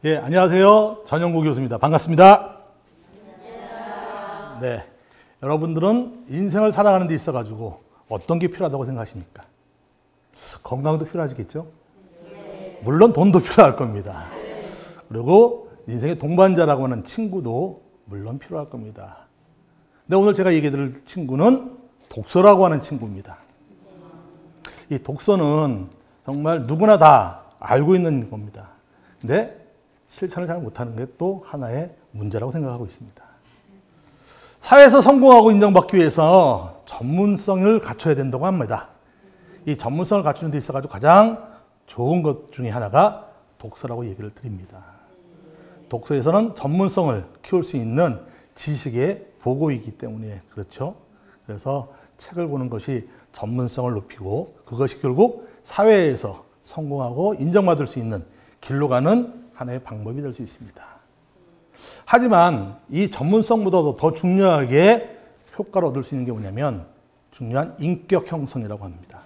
예, 안녕하세요. 전영구 교수입니다. 반갑습니다. 안녕하세요. 네, 여러분들은 인생을 살아가는 데 있어가지고 어떤 게 필요하다고 생각하십니까? 건강도 필요하겠죠? 네. 물론 돈도 필요할 겁니다. 네. 그리고 인생의 동반자라고 하는 친구도 물론 필요할 겁니다. 근데 오늘 제가 얘기해 드릴 친구는 독서라고 하는 친구입니다. 이 독서는 정말 누구나 다 알고 있는 겁니다. 근데 실천을 잘 못하는 게 또 하나의 문제라고 생각하고 있습니다. 사회에서 성공하고 인정받기 위해서 전문성을 갖춰야 된다고 합니다. 이 전문성을 갖추는 데 있어가지고 가장 좋은 것 중에 하나가 독서라고 얘기를 드립니다. 독서에서는 전문성을 키울 수 있는 지식의 보고이기 때문에 그렇죠. 그래서 책을 보는 것이 전문성을 높이고 그것이 결국 사회에서 성공하고 인정받을 수 있는 길로 가는 하나의 방법이 될 수 있습니다. 하지만 이 전문성보다도 더 중요하게 효과를 얻을 수 있는 게 뭐냐면 중요한 인격 형성이라고 합니다.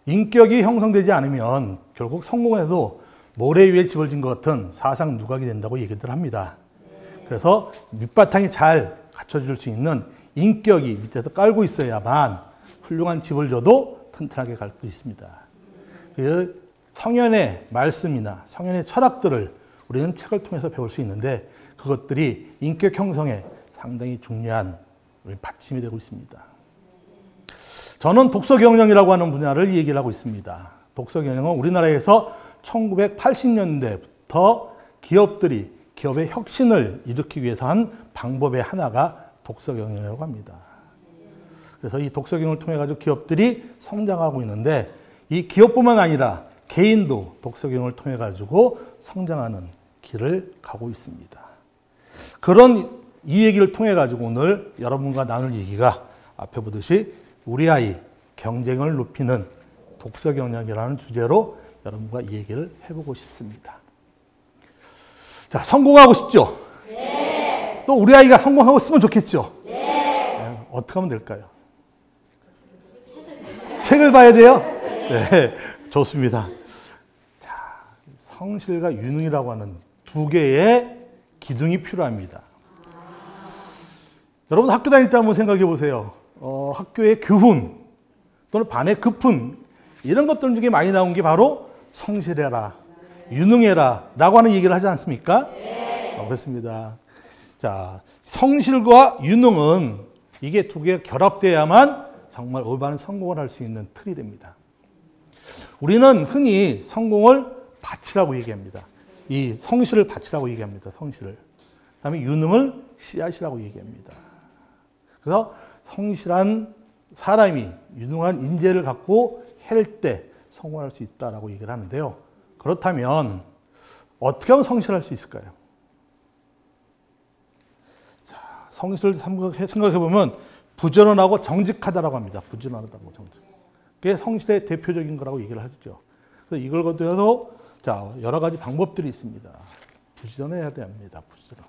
인격이 형성되지 않으면 결국 성공해도 모래 위에 집을 진 것 같은 사상 누각이 된다고 얘기들 합니다. 그래서 밑바탕이 잘 갖춰줄 수 있는 인격이 밑에서 깔고 있어야만 훌륭한 집을 져도 튼튼하게 갈 수 있습니다. 그 성현의 말씀이나 성현의 철학들을 우리는 책을 통해서 배울 수 있는데 그것들이 인격 형성에 상당히 중요한 받침이 되고 있습니다. 저는 독서 경영이라고 하는 분야를 얘기를 하고 있습니다. 독서 경영은 우리나라에서 1980년대부터 기업들이 기업의 혁신을 일으키기 위해서 한 방법의 하나가 독서 경영이라고 합니다. 그래서 이 독서 경영을 통해 가지고 기업들이 성장하고 있는데 이 기업뿐만 아니라 개인도 독서 경영을 통해 가지고 성장하는 길을 가고 있습니다. 그런 이 얘기를 통해 가지고 오늘 여러분과 나눌 얘기가 앞에 보듯이 우리 아이 경쟁을 높이는 독서 경영이라는 주제로 여러분과 이 얘기를 해보고 싶습니다. 자, 성공하고 싶죠? 네. 또 우리 아이가 성공하고 있으면 좋겠죠? 네. 어떻게 하면 될까요? 책을 봐야 돼요? 네, 좋습니다. 자, 성실과 유능이라고 하는 두 개의 기둥이 필요합니다. 여러분 학교 다닐 때 한번 생각해 보세요. 학교의 교훈 또는 반의 급훈 이런 것들 중에 많이 나온 게 바로 성실해라, 유능해라 라고 하는 얘기를 하지 않습니까? 네. 그렇습니다. 자, 성실과 유능은 이게 두 개가 결합돼야만 정말 올바른 성공을 할 수 있는 틀이 됩니다. 우리는 흔히 성공을 밭이라고 얘기합니다. 이 성실을 밭이라고 얘기합니다. 성실을. 그다음에 유능을 씨앗이라고 얘기합니다. 그래서 성실한 사람이 유능한 인재를 갖고 할 때 성공할 수 있다라고 얘기를 하는데요. 그렇다면 어떻게 하면 성실할 수 있을까요? 자, 성실을 생각해 보면 부지런하고 정직하다라고 합니다. 부지런하다고 정직. 그게 성실의 대표적인 거라고 얘기를 하죠. 그래서 이걸 거쳐서 자, 여러 가지 방법들이 있습니다. 부지런해야 됩니다. 부지런.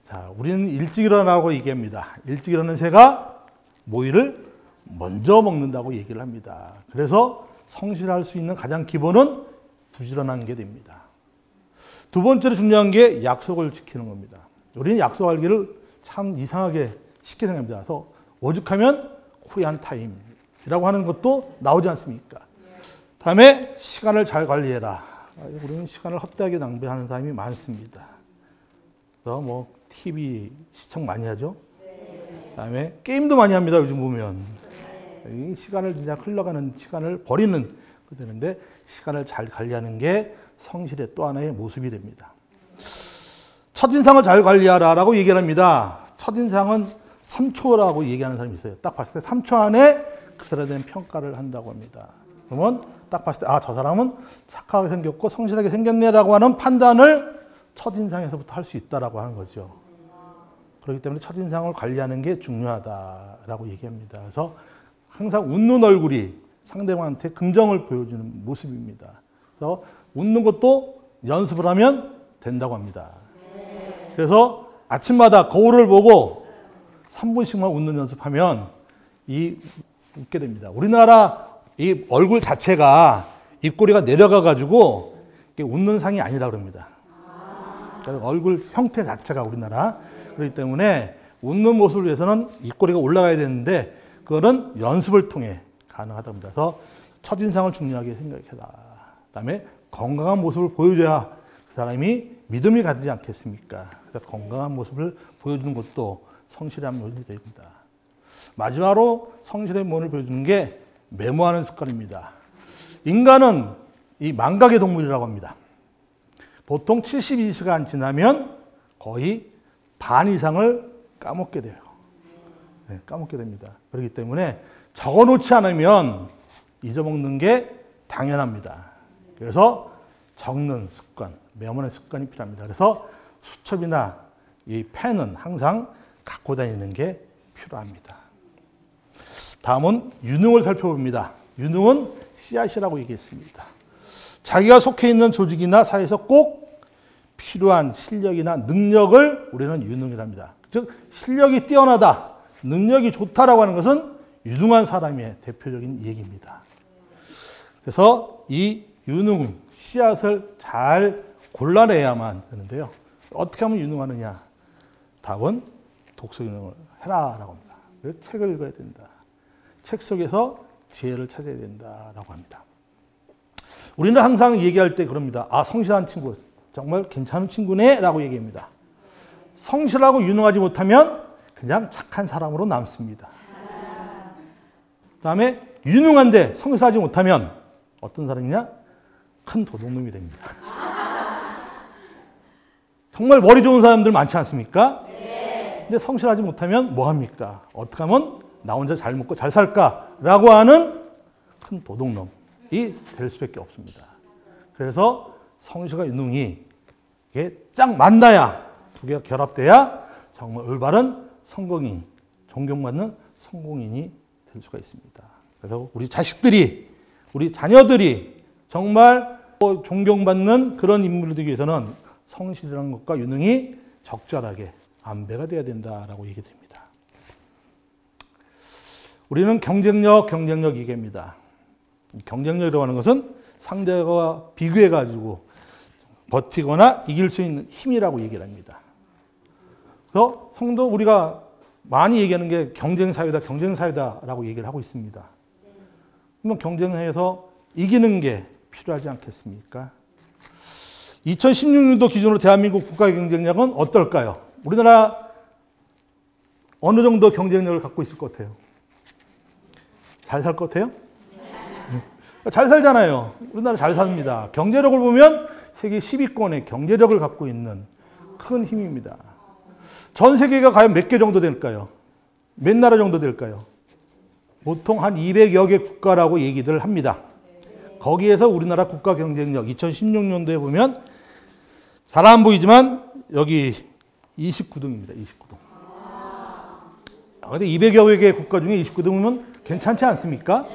자, 우리는 일찍 일어나고 얘기합니다. 일찍 일어나는 새가 모이를 먼저 먹는다고 얘기를 합니다. 그래서 성실할 수 있는 가장 기본은 부지런한 게 됩니다. 두 번째로 중요한 게 약속을 지키는 겁니다. 우리는 약속하기를 참 이상하게 쉽게 생각합니다. 그래서 오죽하면 코리안 타임이라고 하는 것도 나오지 않습니까? 다음에 시간을 잘 관리해라. 우리는 시간을 헛되게 낭비하는 사람이 많습니다. 그래서 뭐 TV 시청 많이 하죠. 다음에 게임도 많이 합니다. 요즘 보면 이 시간을 그냥 흘러가는 시간을 버리는 그 되는데 시간을 잘 관리하는 게 성실의 또 하나의 모습이 됩니다. 첫인상을 잘 관리하라라고 얘기를 합니다. 첫인상은 3초라고 얘기하는 사람이 있어요. 딱 봤을 때 3초 안에 그 사람에 대한 평가를 한다고 합니다. 그러면 딱 봤을 때 아, 저 사람은 착하게 생겼고 성실하게 생겼네라고 하는 판단을 첫인상에서부터 할 수 있다라고 하는 거죠. 그렇기 때문에 첫인상을 관리하는 게 중요하다라고 얘기합니다. 그래서 항상 웃는 얼굴이 상대방한테 긍정을 보여주는 모습입니다. 그래서 웃는 것도 연습을 하면 된다고 합니다. 그래서 아침마다 거울을 보고 3분씩만 웃는 연습하면 웃게 됩니다. 우리나라 이 얼굴 자체가 입꼬리가 내려가 가지고 이게 웃는 상이 아니라 그럽니다. 그러니까 얼굴 형태 자체가 우리나라. 그렇기 때문에 웃는 모습을 위해서는 입꼬리가 올라가야 되는데 그거는 연습을 통해 가능하답니다. 그래서 첫인상을 중요하게 생각해라. 그다음에 건강한 모습을 보여줘야 그 사람이 믿음이 가지 않겠습니까? 그래서 건강한 모습을 보여주는 것도 성실의 한 요인이 됩니다. 마지막으로 성실의 면을 보여주는 게 메모하는 습관입니다. 인간은 이 망각의 동물이라고 합니다. 보통 72시간 지나면 거의 반 이상을 까먹게 돼요. 네, 까먹게 됩니다. 그렇기 때문에 적어놓지 않으면 잊어먹는 게 당연합니다. 그래서 적는 습관, 메모하는 습관이 필요합니다. 그래서 수첩이나 이 펜은 항상 갖고 다니는 게 필요합니다. 다음은 유능을 살펴봅니다. 유능은 씨앗이라고 얘기했습니다. 자기가 속해 있는 조직이나 사회에서 꼭 필요한 실력이나 능력을 우리는 유능이라 합니다. 즉 실력이 뛰어나다, 능력이 좋다라고 하는 것은 유능한 사람의 대표적인 얘기입니다. 그래서 이 유능, 씨앗을 잘 골라내야만 되는데요. 어떻게 하면 유능하느냐? 답은 독서 유능을 해라라고 합니다. 책을 읽어야 된다. 책 속에서 지혜를 찾아야 된다라고 합니다. 우리는 항상 얘기할 때 그럽니다. 아, 성실한 친구, 정말 괜찮은 친구네 라고 얘기합니다. 성실하고 유능하지 못하면 그냥 착한 사람으로 남습니다. 그 다음에 유능한데 성실하지 못하면 어떤 사람이냐? 큰 도둑놈이 됩니다. 정말 머리 좋은 사람들 많지 않습니까? 근데 성실하지 못하면 뭐 합니까? 어떻게 하면 나 혼자 잘 먹고 잘 살까라고 하는 큰 도둑놈이 될 수밖에 없습니다. 그래서 성실과 유능이 이게 쫙 만나야, 두 개가 결합돼야 정말 올바른 성공인, 존경받는 성공인이 될 수가 있습니다. 그래서 우리 자식들이, 우리 자녀들이 정말 존경받는 그런 인물이 되기 위해서는 성실이라는 것과 유능이 적절하게 안배가 돼야 된다라고 얘기됩니다. 우리는 경쟁력 얘기합니다. 경쟁력이라고 하는 것은 상대와 비교해가지고 버티거나 이길 수 있는 힘이라고 얘기를 합니다. 그래서 성도 우리가 많이 얘기하는 게 경쟁사회다라고 얘기를 하고 있습니다. 그러면 경쟁에서 이기는 게 필요하지 않겠습니까? 2016년도 기준으로 대한민국 국가 경쟁력은 어떨까요? 우리나라 어느 정도 경쟁력을 갖고 있을 것 같아요? 잘 살 것 같아요? 잘 살잖아요. 우리나라 잘 삽니다. 경제력을 보면 세계 10위권의 경제력을 갖고 있는 큰 힘입니다. 전 세계가 과연 몇 개 정도 될까요? 몇 나라 정도 될까요? 보통 한 200여 개 국가라고 얘기들 합니다. 거기에서 우리나라 국가 경쟁력 2016년도에 보면 잘 안 보이지만 여기 29등입니다. 29등. 근데 200여 개 국가 중에 29등이면 괜찮지 않습니까?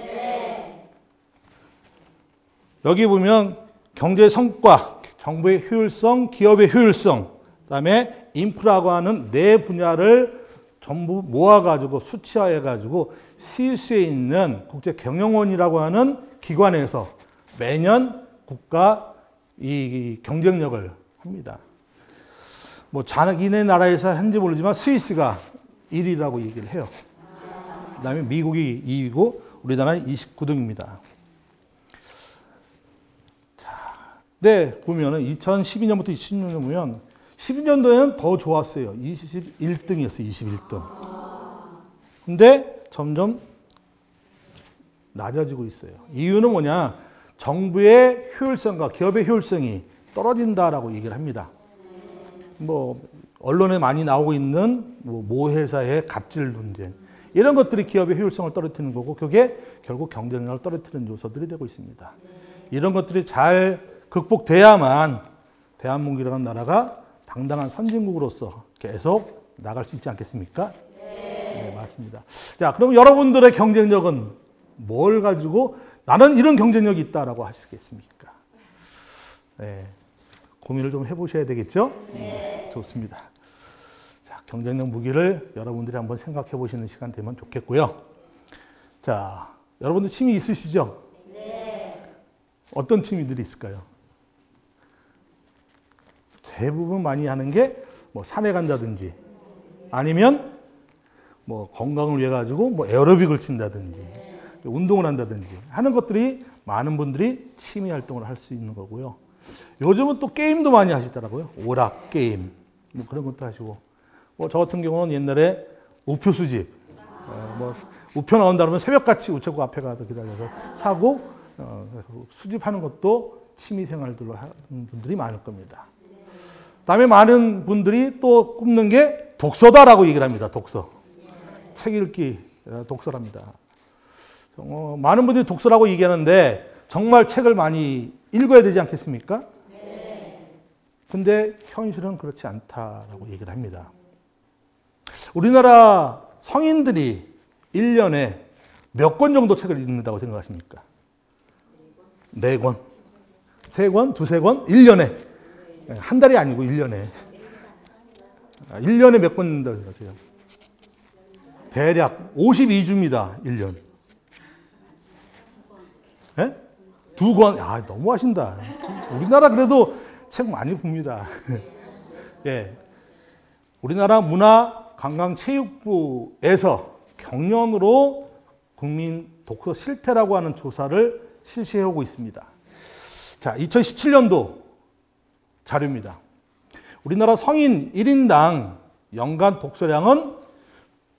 여기 보면 경제 성과, 정부의 효율성, 기업의 효율성, 그다음에 인프라고 하는 네 분야를 전부 모아가지고 수치화해가지고 스위스에 있는 국제경영원이라고 하는 기관에서 매년 국가 이 경쟁력을 합니다. 뭐 자기네 나라에서 한지 모르지만 스위스가 1위라고 얘기를 해요. 그다음에 미국이 2위고 우리나라는 29등입니다. 네, 보면은 2012년부터 2016년 보면 12년도에는 더 좋았어요. 21등이었어요. 21등. 근데 점점 낮아지고 있어요. 이유는 뭐냐? 정부의 효율성과 기업의 효율성이 떨어진다라고 얘기를 합니다. 뭐 언론에 많이 나오고 있는 모 회사의 갑질 논쟁 이런 것들이 기업의 효율성을 떨어뜨리는 거고 그게 결국 경쟁력을 떨어뜨리는 요소들이 되고 있습니다. 이런 것들이 잘 극복돼야만 대한민국이라는 나라가 당당한 선진국으로서 계속 나갈 수 있지 않겠습니까? 네, 맞습니다. 자, 그럼 여러분들의 경쟁력은 뭘 가지고 나는 이런 경쟁력이 있다라고 하시겠습니까? 네, 고민을 좀 해보셔야 되겠죠? 네, 좋습니다. 자, 경쟁력 무기를 여러분들이 한번 생각해 보시는 시간 되면 좋겠고요. 자, 여러분들 취미 있으시죠? 네. 어떤 취미들이 있을까요? 대부분 많이 하는 게 뭐 산에 간다든지 아니면 뭐 건강을 위해 가지고 뭐 에어로빅을 친다든지 운동을 한다든지 하는 것들이 많은 분들이 취미 활동을 할 수 있는 거고요. 요즘은 또 게임도 많이 하시더라고요. 오락 게임 뭐 그런 것도 하시고 뭐 저 같은 경우는 옛날에 우표 수집 뭐 우표 나온다 그러면 새벽같이 우체국 앞에 가서 기다려서 사고 수집하는 것도 취미 생활들로 하는 분들이 많을 겁니다. 그다음에 많은 분들이 또 꼽는 게 독서다라고 얘기를 합니다. 독서. 책 읽기, 독서랍니다. 많은 분들이 독서라고 얘기하는데 정말 책을 많이 읽어야 되지 않겠습니까? 근데 현실은 그렇지 않다라고 얘기를 합니다. 우리나라 성인들이 1년에 몇 권 정도 책을 읽는다고 생각하십니까? 4권. 3권? 2-3권? 1년에. 한 달이 아니고 1년에. 1년에 몇 권 읽는다고 생각하세요? 대략 52주입니다. 1년. 네? 2권. 아, 너무 하신다. 우리나라 그래도 책 많이 봅니다. 예. 우리나라 문화관광체육부에서 경년으로 국민 독서 실태라고 하는 조사를 실시해오고 있습니다. 자, 2017년도 자료입니다. 우리나라 성인 1인당 연간 독서량은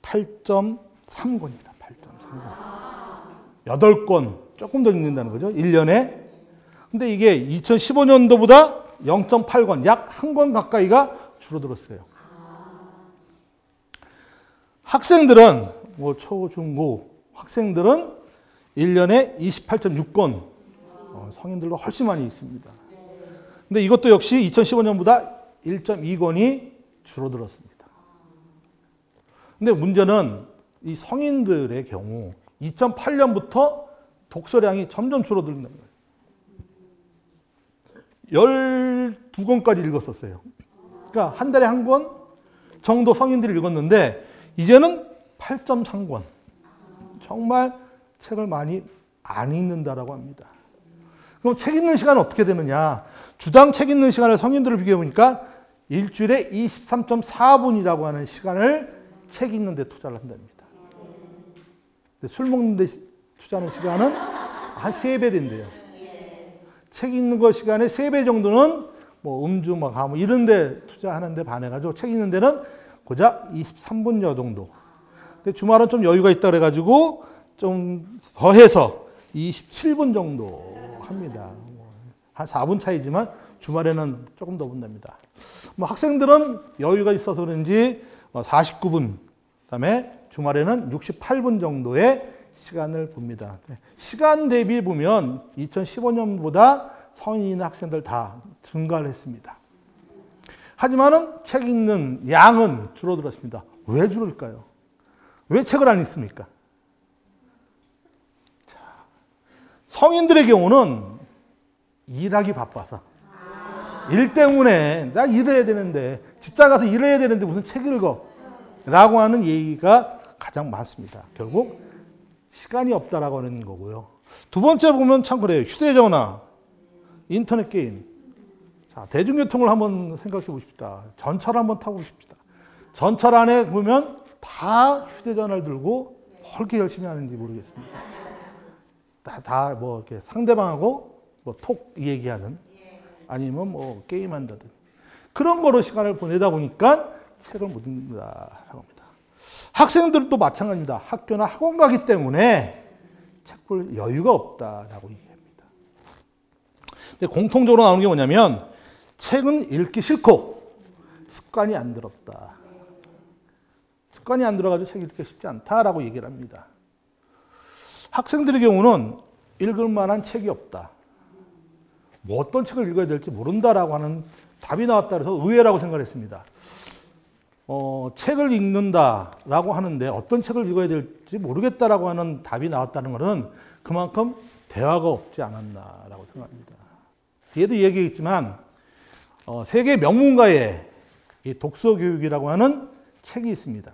8.3권입니다. 8.3권. 8권 조금 더 읽는다는 거죠. 1년에. 근데 이게 2015년도보다 0.8권, 약 1권 가까이가 줄어들었어요. 학생들은 뭐 초, 중, 고 학생들은 1년에 28.6권 성인들도 훨씬 많이 있습니다. 근데 이것도 역시 2015년보다 1.2권이 줄어들었습니다. 근데 문제는 이 성인들의 경우 2008년부터 독서량이 점점 줄어든다는 거예요. 12권까지 읽었었어요. 그러니까 한 달에 1권 정도 성인들이 읽었는데 이제는 8.3권. 정말 책을 많이 안 읽는다라고 합니다. 그럼 책 읽는 시간은 어떻게 되느냐? 주당 책 읽는 시간을 성인들을 비교해 보니까 일주일에 23.4분이라고 하는 시간을 책 읽는 데 투자를 한답니다. 근데 술 먹는 데 투자하는 시간은 한 3배 된대요. 책 읽는 거 시간의 3배 정도는 뭐 음주, 뭐 이런 데 투자하는 데 반해가지고 책 읽는 데는 고작 23분 정도. 근데 주말은 좀 여유가 있다 그래가지고 좀 더해서 27분 정도 합니다. 한 4분 차이지만 주말에는 조금 더 본답니다. 뭐 학생들은 여유가 있어서 그런지 49분, 그다음에 주말에는 68분 정도의 시간을 봅니다. 시간 대비 보면 2015년보다 성인이나 학생들 다 증가를 했습니다. 하지만은 책 읽는 양은 줄어들었습니다. 왜 줄을까요? 왜 책을 안 읽습니까? 자, 성인들의 경우는 일하기 바빠서 일 때문에 나 일해야 되는데 직장 가서 일해야 되는데 무슨 책 읽어? 라고 하는 얘기가 가장 많습니다. 결국 시간이 없다라고 하는 거고요. 두 번째 보면 참 그래요. 휴대전화, 인터넷 게임. 자, 대중교통을 한번 생각해 보십시다. 전철 한번 타고 보십시다. 전철 안에 보면 다 휴대전화를 들고 그렇게 열심히 하는지 모르겠습니다. 다 뭐 이렇게 상대방하고 뭐 톡 얘기하는 아니면 뭐 게임한다든 그런 거로 시간을 보내다 보니까 책을 못 읽는다라고 합니다. 학생들도 마찬가지입니다. 학교나 학원 가기 때문에 책 볼 여유가 없다라고 얘기합니다. 근데 공통적으로 나오는 게 뭐냐면 책은 읽기 싫고 습관이 안 들었다. 습관이 안 들어가지고 책 읽기 쉽지 않다라고 얘기를 합니다. 학생들의 경우는 읽을 만한 책이 없다. 뭐 어떤 책을 읽어야 될지 모른다라고 하는 답이 나왔다 그래서 의외라고 생각을 했습니다. 책을 읽는다라고 하는데 어떤 책을 읽어야 될지 모르겠다라고 하는 답이 나왔다는 것은 그만큼 대화가 없지 않았나라고 생각합니다. 뒤에도 얘기했지만 세계 명문가의 이 독서 교육이라고 하는 책이 있습니다.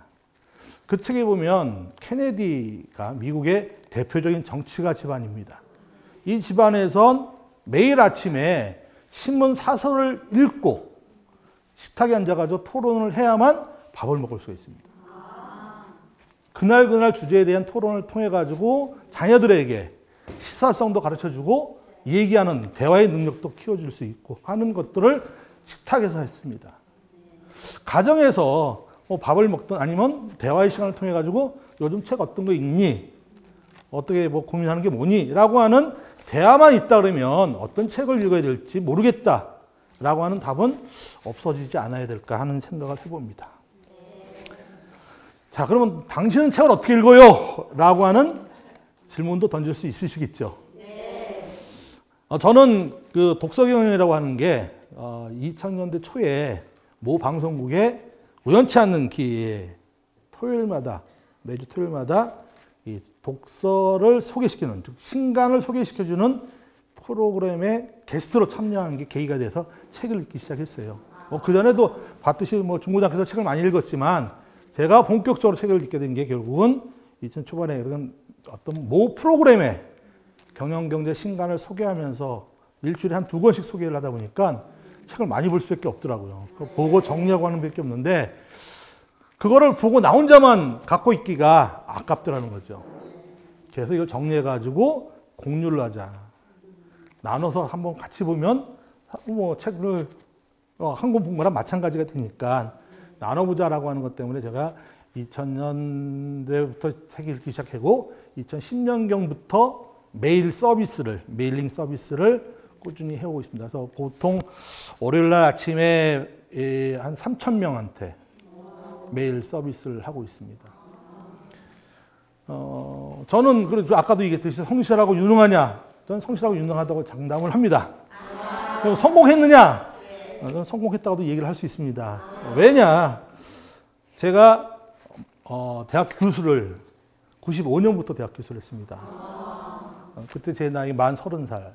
그 책에 보면 케네디가 미국의 대표적인 정치가 집안입니다. 이 집안에선 매일 아침에 신문 사설을 읽고 식탁에 앉아가지고 토론을 해야만 밥을 먹을 수가 있습니다. 그날 주제에 대한 토론을 통해가지고 자녀들에게 시사성도 가르쳐주고 얘기하는 대화의 능력도 키워줄 수 있고 하는 것들을 식탁에서 했습니다. 가정에서 뭐 밥을 먹든 아니면 대화의 시간을 통해가지고 요즘 책 어떤 거 읽니? 어떻게 뭐 고민하는 게 뭐니? 라고 하는 대화만 있다 그러면 어떤 책을 읽어야 될지 모르겠다 라고 하는 답은 없어지지 않아야 될까 하는 생각을 해봅니다. 자, 그러면 당신은 책을 어떻게 읽어요? 라고 하는 질문도 던질 수 있으시겠죠. 저는 그 독서경영이라고 하는 게 2000년대 초에 모 방송국에 우연치 않는 기회에 매주 토요일마다 이 독서를 소개시키는, 즉 신간을 소개시켜주는 프로그램에 게스트로 참여한 게 계기가 돼서 책을 읽기 시작했어요. 그전에도 봤듯이 중고등학교에서 책을 많이 읽었지만 제가 본격적으로 책을 읽게 된 게 결국은 2000 초반에 그런 어떤 모 프로그램에 경영, 경제, 신간을 소개하면서 일주일에 한 2권씩 소개를 하다 보니까 책을 많이 볼 수밖에 없더라고요. 보고 정리하고 하는 밖에 없는데 그거를 보고 나 혼자만 갖고 있기가 아깝더라는 거죠. 그래서 이걸 정리해가지고 공유를 하자. 나눠서 한번 같이 보면 뭐 책을 한 권 본 거랑 마찬가지가 되니까 나눠보자라고 하는 것 때문에 제가 2000년대부터 책 읽기 시작하고 2010년경부터 메일링 서비스를 꾸준히 해오고 있습니다. 그래서 보통 월요일날 아침에 한 3,000명한테 메일 서비스를 하고 있습니다. 저는 그래도 아까도 얘기했듯이 성실하고 유능하냐? 저는 성실하고 유능하다고 장담을 합니다. 성공했느냐? 저는 성공했다고도 얘기를 할 수 있습니다. 왜냐? 제가 대학 교수를 95년부터 대학 교수를 했습니다. 그때 제 나이 만 30살.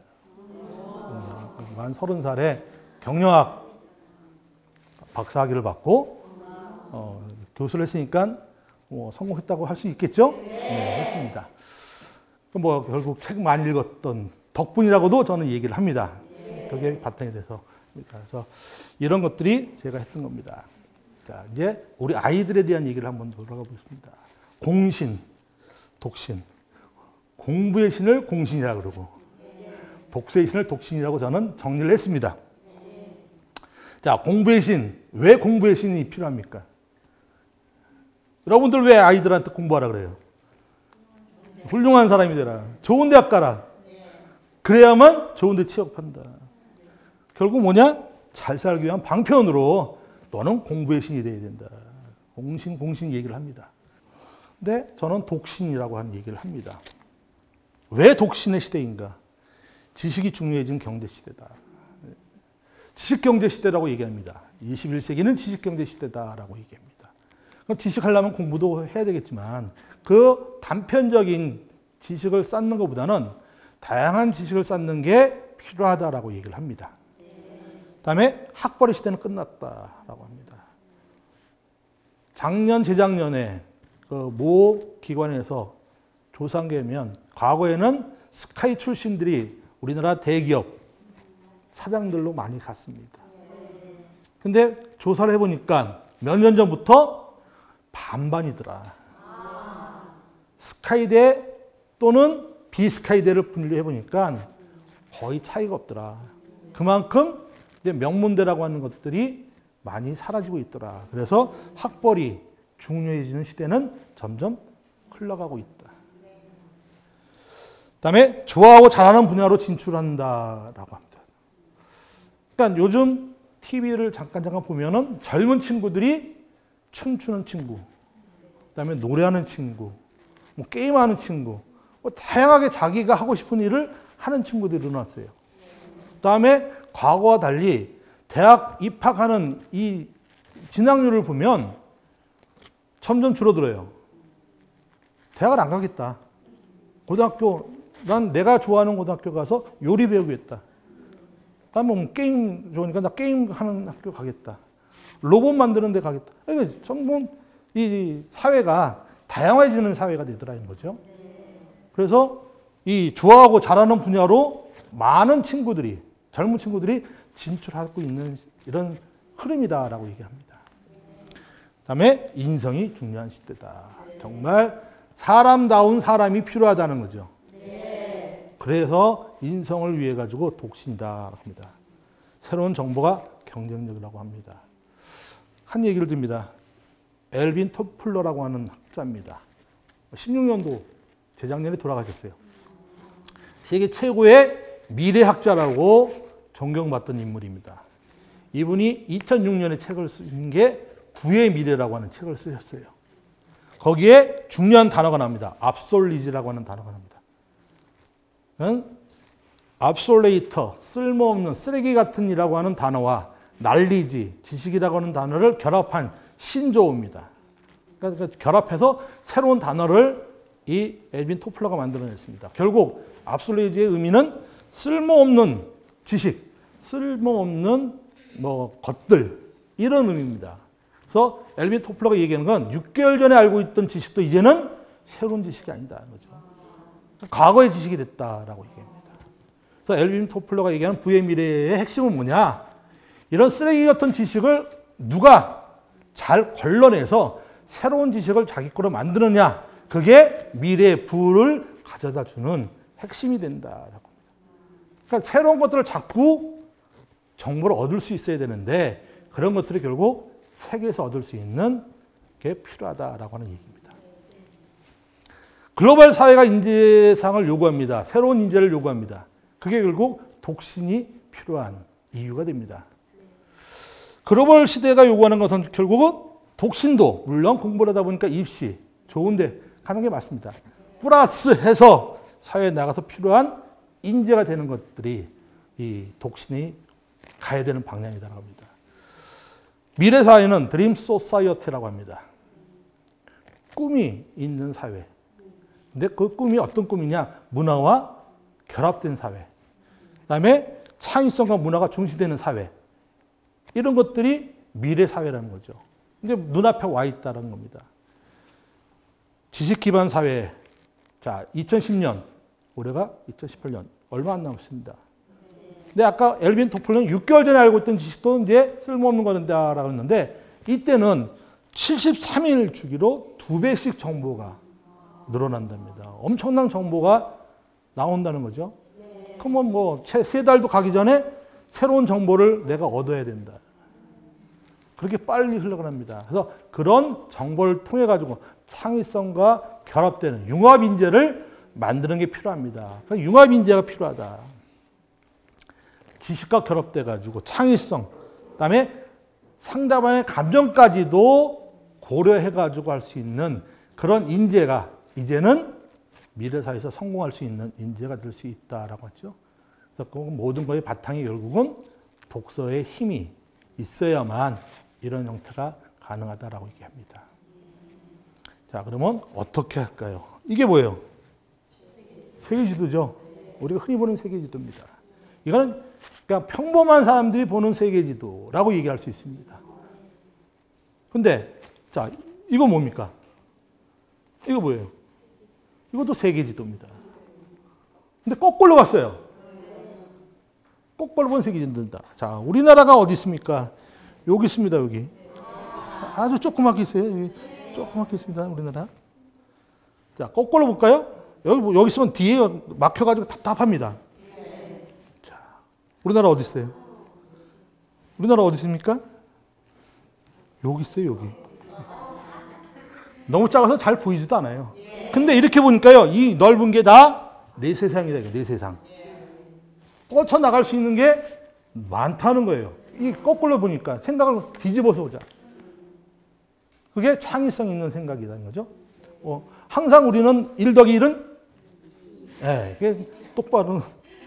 만 30살에 경영학 박사학위를 받고 교수를 했으니까 성공했다고 할 수 있겠죠? 네, 했습니다. 결국 책 많이 읽었던 덕분이라고도 저는 얘기를 합니다. 그게 바탕이 돼서. 그래서 이런 것들이 제가 했던 겁니다. 자, 이제 우리 아이들에 대한 얘기를 한번 돌아가 보겠습니다. 공신, 독신. 공부의 신을 공신이라고 그러고 독서의 신을 독신이라고 저는 정리를 했습니다. 자, 공부의 신. 왜 공부의 신이 필요합니까? 여러분들 왜 아이들한테 공부하라 그래요? 훌륭한 사람이 되라. 좋은 대학 가라. 그래야만 좋은 데 취업한다. 결국 뭐냐? 잘 살기 위한 방편으로 너는 공부의 신이 돼야 된다. 공신 얘기를 합니다. 근데 저는 독신이라고 하는 얘기를 합니다. 왜 독신의 시대인가? 지식이 중요해진 경제 시대다. 지식경제 시대라고 얘기합니다. 21세기는 지식경제 시대다라고 얘기합니다. 그럼 지식하려면 공부도 해야 되겠지만 그 단편적인 지식을 쌓는 것보다는 다양한 지식을 쌓는 게 필요하다라고 얘기를 합니다. 그다음에 학벌의 시대는 끝났다라고 합니다. 작년, 재작년에 그 모 기관에서 조사한 게 보면 과거에는 스카이 출신들이 우리나라 대기업 사장들로 많이 갔습니다. 근데 조사를 해보니까 몇 년 전부터 반반이더라. 스카이대 또는 비스카이대를 분류해보니까 거의 차이가 없더라. 그만큼 이제 명문대라고 하는 것들이 많이 사라지고 있더라. 그래서 학벌이 중요해지는 시대는 점점 흘러가고 있다. 그다음에 좋아하고 잘하는 분야로 진출한다라고 합니다. 그러니까 요즘 TV를 잠깐 보면은 젊은 친구들이 춤추는 친구, 그다음에 노래하는 친구, 뭐 게임하는 친구, 뭐 다양하게 자기가 하고 싶은 일을 하는 친구들이 일어났어요. 그다음에 과거와 달리 대학 입학하는 이 진학률을 보면 점점 줄어들어요. 대학을 안 가겠다. 고등학교, 난 내가 좋아하는 고등학교 가서 요리 배우겠다. 난 뭐 게임 좋으니까 나 게임 하는 학교 가겠다. 로봇 만드는 데 가겠다. 그러니까 전부 이 사회가 다양해지는 사회가 되더라는 거죠. 그래서 이 좋아하고 잘하는 분야로 많은 친구들이, 젊은 친구들이 진출하고 있는 이런 흐름이다라고 얘기합니다. 그다음에 인성이 중요한 시대다. 정말 사람다운 사람이 필요하다는 거죠. 그래서 인성을 위해 가지고 독신이다 합니다. 새로운 정보가 경쟁력이라고 합니다. 한 얘기를 듭니다. 엘빈 토플러라고 하는 학자입니다. 16년도 재작년에 돌아가셨어요. 세계 최고의 미래학자라고 존경받던 인물입니다. 이분이 2006년에 책을 쓰신 게 부의 미래라고 하는 책을 쓰셨어요. 거기에 중요한 단어가 나옵니다. 압솔리지라고 하는 단어가 나옵니다. 압솔레이터, 쓸모없는 쓰레기 같은 이라고 하는 단어와 날리지, 지식이라고 하는 단어를 결합한 신조어입니다. 그러니까 결합해서 새로운 단어를 이 엘빈 토플러가 만들어냈습니다. 결국 압솔레이지의 의미는 쓸모없는 지식, 쓸모없는 것들, 이런 의미입니다. 그래서 엘빈 토플러가 얘기하는 건 6개월 전에 알고 있던 지식도 이제는 새로운 지식이 아니다. 거죠. 과거의 지식이 됐다라고 얘기합니다. 그래서 엘빈 토플러가 얘기하는 부의 미래의 핵심은 뭐냐? 이런 쓰레기 같은 지식을 누가 잘 걸러내서 새로운 지식을 자기 거로 만드느냐? 그게 미래의 부를 가져다 주는 핵심이 된다라고 합니다. 그러니까 새로운 것들을 자꾸 정보를 얻을 수 있어야 되는데 그런 것들이 결국 세계에서 얻을 수 있는 게 필요하다라고 하는 얘기입니다. 글로벌 사회가 인재상을 요구합니다. 새로운 인재를 요구합니다. 그게 결국 독신이 필요한 이유가 됩니다. 글로벌 시대가 요구하는 것은 결국은 독신도 물론 공부를 하다 보니까 입시 좋은데 하는 게 맞습니다. 플러스 해서 사회에 나가서 필요한 인재가 되는 것들이 이 독신이 가야 되는 방향이라고 합니다. 미래 사회는 드림 소사이어티라고 합니다. 꿈이 있는 사회. 근데 그 꿈이 어떤 꿈이냐? 문화와 결합된 사회. 그다음에 창의성과 문화가 중시되는 사회. 이런 것들이 미래 사회라는 거죠. 이제 눈앞에 와 있다는 겁니다. 지식 기반 사회. 자, 2010년. 올해가 2018년. 얼마 안 남았습니다. 근데 아까 엘빈 토플러는 6개월 전에 알고 있던 지식도 이제 쓸모없는 거다라고 했는데 이때는 73일 주기로 2배씩 정보가 늘어난답니다. 엄청난 정보가 나온다는 거죠. 그러면 뭐 3달도 가기 전에 새로운 정보를 내가 얻어야 된다. 그렇게 빨리 흘러갑니다. 그래서 그런 정보를 통해 가지고 창의성과 결합되는 융합 인재를 만드는 게 필요합니다. 그러니까 융합 인재가 필요하다. 지식과 결합돼 가지고 창의성, 그다음에 상대방의 감정까지도 고려해 가지고 할 수 있는 그런 인재가 이제는 미래 사회에서 성공할 수 있는 인재가 될 수 있다라고 하죠. 그래서 그 모든 것의 바탕이 결국은 독서의 힘이 있어야만 이런 형태가 가능하다라고 얘기합니다. 자, 그러면 어떻게 할까요? 이게 뭐예요? 세계지도죠. 우리가 흔히 보는 세계지도입니다. 이거는 그냥 평범한 사람들이 보는 세계지도라고 얘기할 수 있습니다. 근데 자, 이거 뭡니까? 이거 뭐예요? 이것도 세계지도입니다. 근데 거꾸로 봤어요. 거꾸로 본 세계지도입니다. 자, 우리나라가 어디 있습니까? 여기 있습니다, 여기. 아주 조그맣게 있어요. 여기 조그맣게 있습니다, 우리나라. 자, 거꾸로 볼까요? 여기 있으면 뒤에 막혀가지고 답답합니다. 자, 우리나라 어디 있어요? 우리나라 어디 있습니까? 여기 있어요, 여기. 너무 작아서 잘 보이지도 않아요. 근데 이렇게 보니까요, 이 넓은 게 다 내 세상이다, 내 세상. 뻗쳐나갈 수 있는 게 많다는 거예요. 이 거꾸로 보니까 생각을 뒤집어서 보자. 그게 창의성 있는 생각이라는 거죠. 항상 우리는 1 더하기 1은 그게 똑바른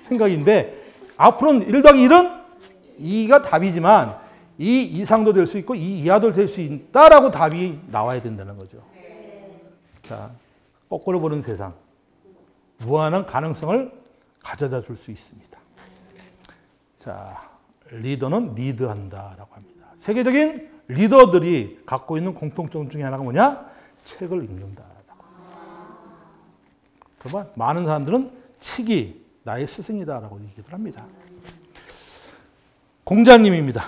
생각인데 앞으로는 1 더하기 1은 2가 답이지만 2 이상도 될 수 있고 2 이하도 될 수 있다라고 답이 나와야 된다는 거죠. 자, 거꾸로 보는 세상. 무한한 가능성을 가져다 줄 수 있습니다. 자, 리더는 리드한다라고 합니다. 세계적인 리더들이 갖고 있는 공통점 중에 하나가 뭐냐? 책을 읽는다라고. 그러면 많은 사람들은 책이 나의 스승이다라고 얘기를 합니다. 공자님입니다.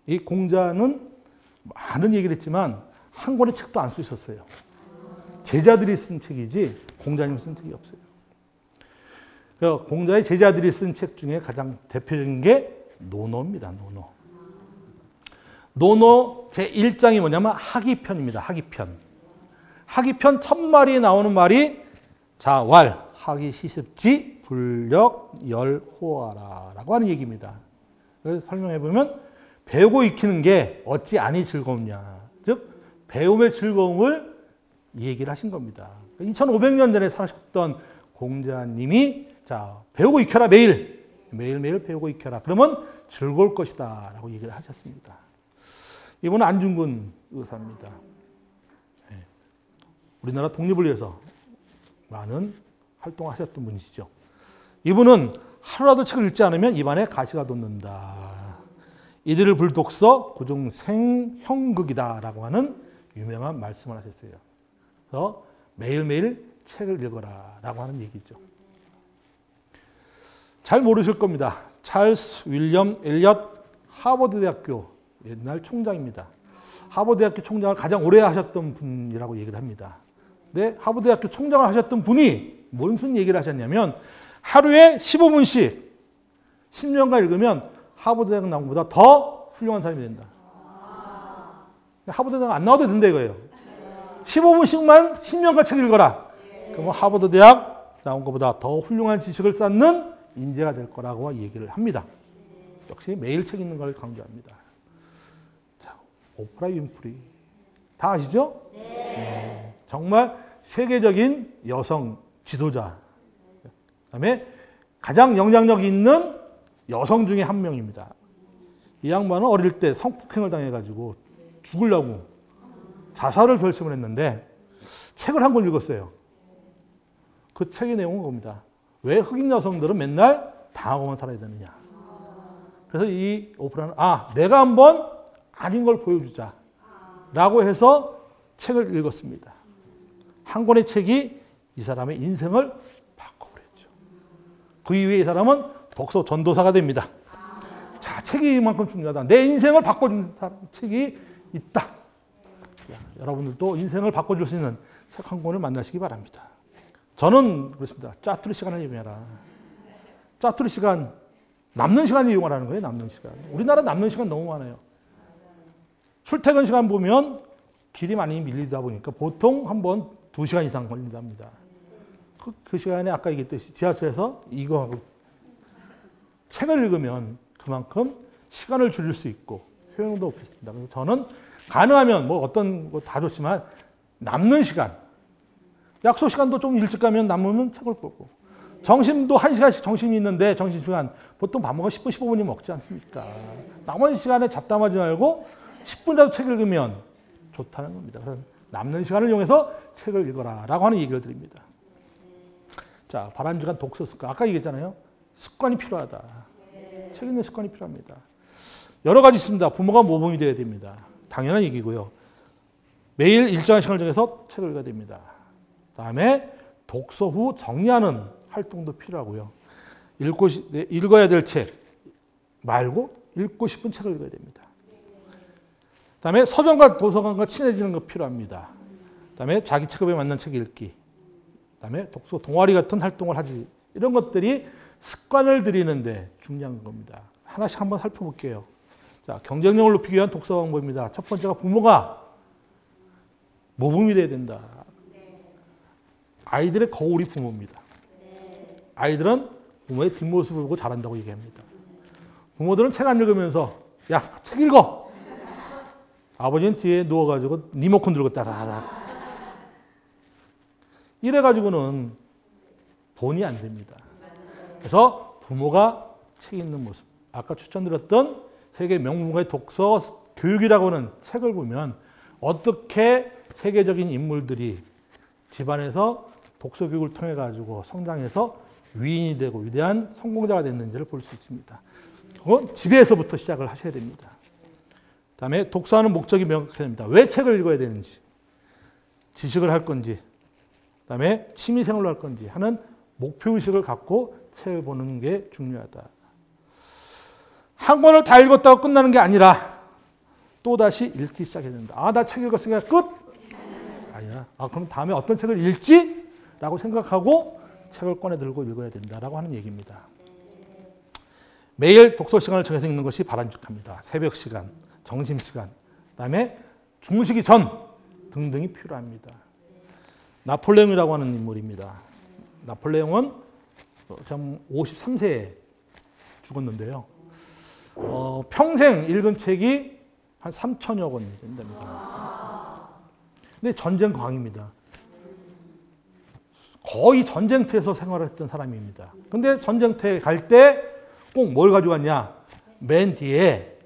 이 공자는 많은 얘기를 했지만 한 권의 책도 안 쓰셨어요. 제자들이 쓴 책이지 공자님 쓴 책이 없어요. 그래서 공자의 제자들이 쓴 책 중에 가장 대표적인 게 논어입니다. 논어. 논어 제1장이 뭐냐면 하기편입니다. 하기편. 하기편 첫 마리에 나오는 말이 자왈, 하기 시습지, 불력, 열, 호하라 라고 하는 얘기입니다. 그래서 설명해 보면 배우고 익히는 게 어찌 아니 즐거우냐. 즉 배움의 즐거움을 얘기를 하신 겁니다. 2500년 전에 사셨던 공자님이 자 배우고 익혀라 매일매일 배우고 익혀라. 그러면 즐거울 것이다 라고 얘기를 하셨습니다. 이분은 안중근 의사입니다. 우리나라 독립을 위해서 많은 활동하셨던 분이시죠. 이분은 하루라도 책을 읽지 않으면 입안에 가시가 돋는다. 이들을 불독서 구중생형극이다라고 하는 유명한 말씀을 하셨어요. 그래서 매일매일 책을 읽어라라고 하는 얘기죠. 잘 모르실 겁니다. 찰스 윌리엄 엘리엇 하버드대학교 옛날 총장입니다. 하버드대학교 총장을 가장 오래 하셨던 분이라고 얘기를 합니다. 근데 하버드대학교 총장을 하셨던 분이 무슨 얘기를 하셨냐면 하루에 15분씩 10년간 읽으면 하버드대학 나온 것보다 더 훌륭한 사람이 된다. 하버드대학 안 나와도 된다 이거예요. 15분씩만 10년간 책 읽어라. 그러면 하버드대학 나온 것보다 더 훌륭한 지식을 쌓는 인재가 될 거라고 얘기를 합니다. 역시 매일 책 읽는 걸 강조합니다. 자, 오프라 윈프리 다 아시죠? 네. 정말 세계적인 여성 지도자. 그다음에 가장 영향력 있는 여성 중에 한 명입니다. 이 양반은 어릴 때 성폭행을 당해가지고 죽으려고 자살을 결심을 했는데 책을 한 권 읽었어요. 그 책의 내용은 겁니다. 왜 흑인 여성들은 맨날 당하고만 살아야 되느냐. 그래서 이 오프라는 내가 한번 아닌 걸 보여주자 라고 해서 책을 읽었습니다. 한 권의 책이 이 사람의 인생을 바꿔버렸죠. 그 이후에 이 사람은 독서 전도사가 됩니다. 자, 책이 이만큼 중요하다. 내 인생을 바꿔준 책이 있다. 여러분들도 인생을 바꿔줄 수 있는 책 한 권을 만나시기 바랍니다. 저는 그렇습니다. 짜투리 시간을 이용해라. 짜투리 시간, 남는 시간을 이용하라는 거예요. 남는 시간. 우리나라 남는 시간 너무 많아요. 출퇴근 시간 보면 길이 많이 밀리다 보니까 보통 한 번 2시간 이상 걸린답니다. 그 시간에 아까 얘기했듯이 지하철에서 이거 하고 책을 읽으면 그만큼 시간을 줄일 수 있고 효용도 높겠습니다. 그래서 저는 가능하면 뭐 어떤 거 다 좋지만 남는 시간, 약속 시간도 좀 일찍 가면 남으면 책을 보고 점심도 1시간씩 점심이 있는데 점심시간 보통 밥 먹으면 10분, 15분이 먹지 않습니까? 나머지 시간에 잡담하지 말고 10분이라도 책 읽으면 좋다는 겁니다. 그래서 남는 시간을 이용해서 책을 읽어라 라고 하는 얘기를 드립니다. 자, 바람직한 독서 습관. 아까 얘기했잖아요. 습관이 필요하다. 책 읽는 습관이 필요합니다. 여러 가지 있습니다. 부모가 모범이 되어야 됩니다. 당연한 얘기고요. 매일 일정한 시간을 정해서 책을 읽어야 됩니다. 그다음에 독서 후 정리하는 활동도 필요하고요. 읽어야 될 책 말고 읽고 싶은 책을 읽어야 됩니다. 그다음에 서점과 도서관과 친해지는 거 필요합니다. 그다음에 자기 체급에 맞는 책 읽기. 그다음에 독서 동아리 같은 활동을 하지. 이런 것들이 습관을 들이는데 중요한 겁니다. 하나씩 한번 살펴볼게요. 자, 경쟁력을 높이기 위한 독서 방법입니다. 첫 번째가 부모가 모범이 돼야 된다. 아이들의 거울이 부모입니다. 아이들은 부모의 뒷모습을 보고 자란다고 얘기합니다. 부모들은 책 안 읽으면서 야, 책 읽어. 아버지는 뒤에 누워가지고 리모컨 들고 따라라. 이래가지고는 본이 안 됩니다. 그래서 부모가 책 읽는 모습. 아까 추천드렸던 세계 명문가의 독서 교육이라고 하는 책을 보면 어떻게 세계적인 인물들이 집안에서 독서 교육을 통해 가지고 성장해서 위인이 되고 위대한 성공자가 됐는지를 볼 수 있습니다. 그건 집에서부터 시작을 하셔야 됩니다. 그다음에 독서하는 목적이 명확해야 됩니다. 왜 책을 읽어야 되는지, 지식을 할 건지, 그다음에 취미 생활을 할 건지 하는 목표의식을 갖고 책을 보는 게 중요하다. 한 권을 다 읽었다고 끝나는 게 아니라 또다시 읽기 시작해야 된다. 아, 나 책 읽었으니까 끝? 아니야. 아, 그럼 다음에 어떤 책을 읽지? 라고 생각하고 책을 꺼내 들고 읽어야 된다라고 하는 얘기입니다. 매일 독서 시간을 정해서 읽는 것이 바람직합니다. 새벽 시간, 점심 시간, 그다음에 주무시기 전 등등이 필요합니다. 나폴레옹이라고 하는 인물입니다. 나폴레옹은 53세에 죽었는데요. 평생 읽은 책이 한 3천여 권이 된답니다. 근데 전쟁광입니다. 거의 전쟁터에서 생활했던 사람입니다. 근데 전쟁터에 갈 때 꼭 뭘 가져갔냐? 맨 뒤에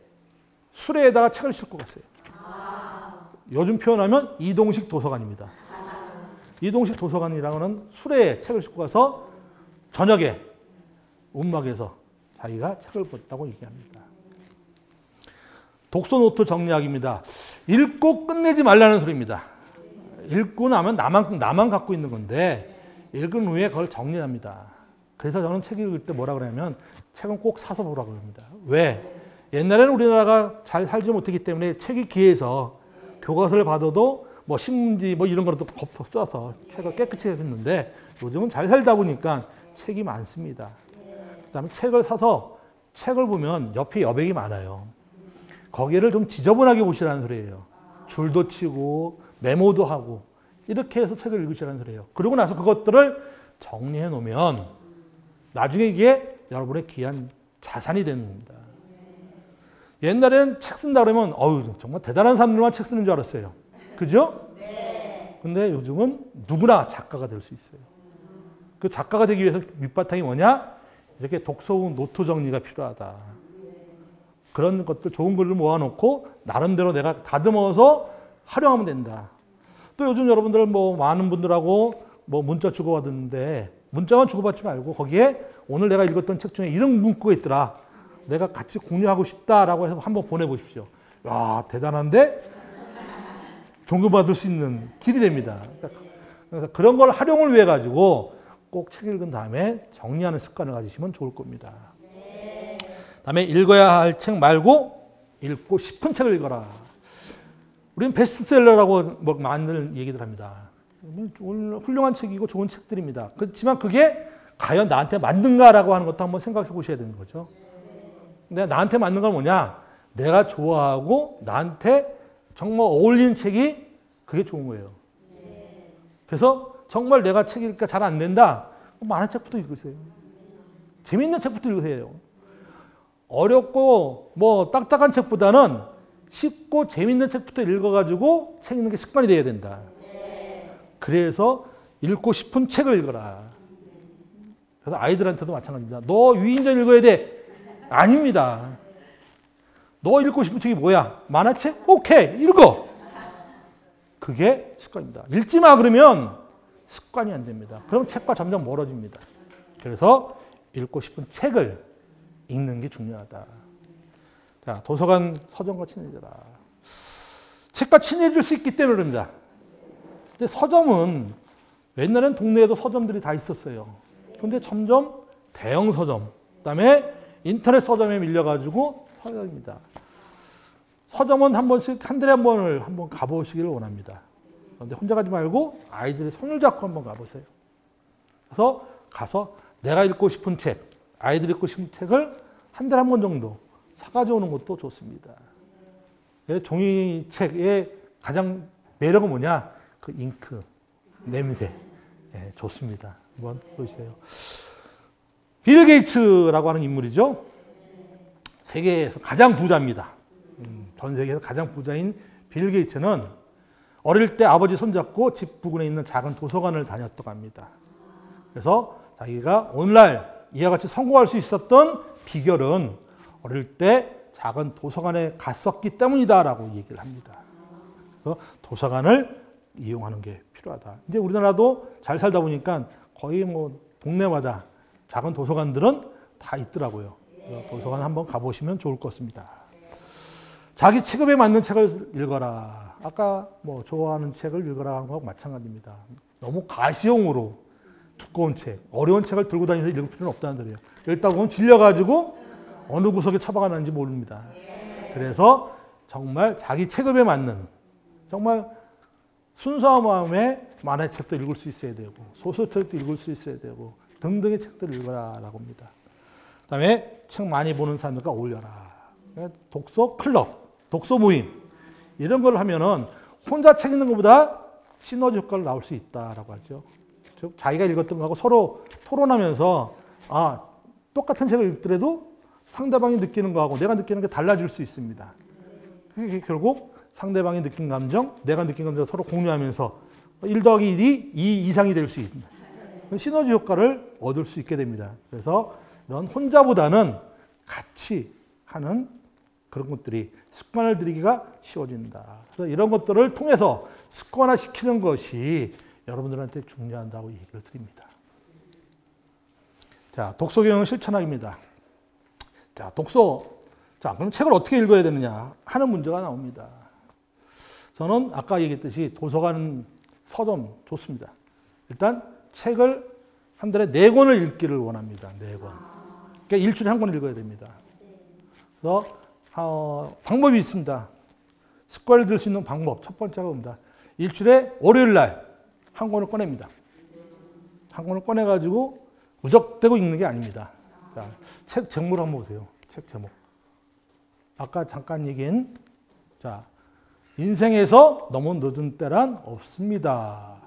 수레에다가 책을 싣고 갔어요. 요즘 표현하면 이동식 도서관입니다. 이동식 도서관이라고는 수레에 책을 싣고 가서 저녁에 움막에서 자기가 책을 봤다고 얘기합니다. 독서 노트 정리하기입니다. 읽고 끝내지 말라는 소리입니다. 읽고 나면 나만 갖고 있는 건데 읽은 후에 그걸 정리합니다. 그래서 저는 책 읽을 때 뭐라 그러냐면 책은 꼭 사서 보라고 합니다. 왜? 옛날에는 우리나라가 잘 살지 못했기 때문에 책이 귀해서 교과서를 받아도 뭐 신문지 뭐 이런 거라도 써서 책을 깨끗이 했는데 요즘은 잘 살다 보니까 책이 많습니다. 그다음에 책을 사서 책을 보면 옆에 여백이 많아요. 거기를 좀 지저분하게 보시라는 소리예요. 줄도 치고 메모도 하고 이렇게 해서 책을 읽으시라는 소리예요. 그러고 나서 그것들을 정리해 놓으면 나중에 이게 여러분의 귀한 자산이 되는 겁니다. 옛날엔 책 쓴다 그러면 어우 정말 대단한 사람들만 책 쓰는 줄 알았어요. 그죠? 네. 근데 요즘은 누구나 작가가 될 수 있어요. 그 작가가 되기 위해서 밑바탕이 뭐냐? 이렇게 독서 후 노트 정리가 필요하다. 그런 것들 좋은 글을 모아놓고 나름대로 내가 다듬어서 활용하면 된다. 또 요즘 여러분들 뭐 많은 분들하고 뭐 문자 주고받는데 문자만 주고받지 말고 거기에 오늘 내가 읽었던 책 중에 이런 문구가 있더라. 내가 같이 공유하고 싶다라고 해서 한번 보내보십시오. 야, 대단한데? 존경받을 수 있는 길이 됩니다. 그래서 그런 걸 활용을 위해 가지고 꼭 책 읽은 다음에 정리하는 습관을 가지시면 좋을 겁니다. 다음에 읽어야 할 책 말고 읽고 싶은 책을 읽어라. 우리는 베스트셀러라고 뭐 많은 얘기들 합니다. 훌륭한 책이고 좋은 책들입니다. 그렇지만 그게 과연 나한테 맞는가라고 하는 것도 한번 생각해 보셔야 되는 거죠. 근데 나한테 맞는 건 뭐냐? 내가 좋아하고 나한테 정말 어울리는 책이 그게 좋은 거예요. 그래서 정말 내가 책 읽기가 잘 안 된다? 많은 책부터 읽으세요. 재미있는 책부터 읽으세요. 어렵고 뭐 딱딱한 책보다는 쉽고 재미있는 책부터 읽어가지고 책 읽는 게 습관이 돼야 된다. 그래서 읽고 싶은 책을 읽어라. 그래서 아이들한테도 마찬가지입니다. 너 유인전 읽어야 돼. 아닙니다. 너 읽고 싶은 책이 뭐야? 만화책? 오케이, 읽어. 그게 습관입니다. 읽지 마 그러면 습관이 안 됩니다. 그럼 책과 점점 멀어집니다. 그래서 읽고 싶은 책을 읽는 게 중요하다. 자, 도서관 서점과 친해져라. 책과 친해질 수 있기 때문에 그럽니다. 근데 서점은 옛날엔 동네에도 서점들이 다 있었어요. 근데 점점 대형 서점, 그다음에 인터넷 서점에 밀려가지고 서점입니다. 서점은 한 번씩 한 달에 한 번을 한번 가보시기를 원합니다. 그런데 혼자 가지 말고 아이들의 손을 잡고 한번 가보세요. 그래서 가서 내가 읽고 싶은 책, 아이들이 읽고 싶은 책을 한 달에 한 번 정도 사가져 오는 것도 좋습니다. 종이책의 가장 매력은 뭐냐? 그 잉크, 냄새. 네, 좋습니다. 한번 보세요. 빌 게이츠라고 하는 인물이죠. 세계에서 가장 부자입니다. 전 세계에서 가장 부자인 빌 게이츠는 어릴 때 아버지 손잡고 집 부근에 있는 작은 도서관을 다녔다고 합니다. 그래서 자기가 오늘날 이와 같이 성공할 수 있었던 비결은 어릴 때 작은 도서관에 갔었기 때문이다라고 얘기를 합니다. 그래서 도서관을 이용하는 게 필요하다. 이제 우리나라도 잘 살다 보니까 거의 뭐 동네마다 작은 도서관들은 다 있더라고요. 도서관 한번 가보시면 좋을 것 같습니다. 자기 체급에 맞는 책을 읽어라. 아까 뭐 좋아하는 책을 읽어라 하는 거하고 마찬가지입니다. 너무 가시용으로 두꺼운 책, 어려운 책을 들고 다니면서 읽을 필요는 없다는 소리예요. 읽다 보면 질려가지고 어느 구석에 처박아 놨는지 모릅니다. 그래서 정말 자기 체급에 맞는 정말 순수한 마음에 만화책도 읽을 수 있어야 되고 소설책도 읽을 수 있어야 되고 등등의 책들을 읽어라라고 합니다. 그다음에 책 많이 보는 사람들과 어울려라. 독서 클럽, 독서 모임 이런 걸 하면은 혼자 책 읽는 것보다 시너지 효과를 나올 수 있다라고 하죠. 즉 자기가 읽었던 거하고 서로 토론하면서 똑같은 책을 읽더라도 상대방이 느끼는 거하고 내가 느끼는 게 달라질 수 있습니다. 그게 결국 상대방이 느낀 감정, 내가 느낀 감정을 서로 공유하면서 1 더하기 1이 2 이상이 될 수 있는 시너지 효과를 얻을 수 있게 됩니다. 그래서 이런 혼자보다는 같이 하는 그런 것들이 습관을 들이기가 쉬워진다. 그래서 이런 것들을 통해서 습관화시키는 것이 여러분들한테 중요하다고 얘기를 드립니다. 자, 독서 경영 실천하기입니다. 자, 그럼 책을 어떻게 읽어야 되느냐 하는 문제가 나옵니다. 저는 아까 얘기했듯이 도서관, 서점 좋습니다. 일단 책을 한 달에 4권을 읽기를 원합니다. 4권. 그러니까 일주일에 1권 읽어야 됩니다. 그래서 방법이 있습니다. 습관을 들 수 있는 방법. 첫 번째가 뭡니다. 일주일에 월요일 날 1권을 꺼냅니다. 1권을 꺼내가지고 무적대고 읽는 게 아닙니다. 자, 책 제목을 한번 보세요. 책 제목. 아까 잠깐 얘기한 인생에서 너무 늦은 때란 없습니다.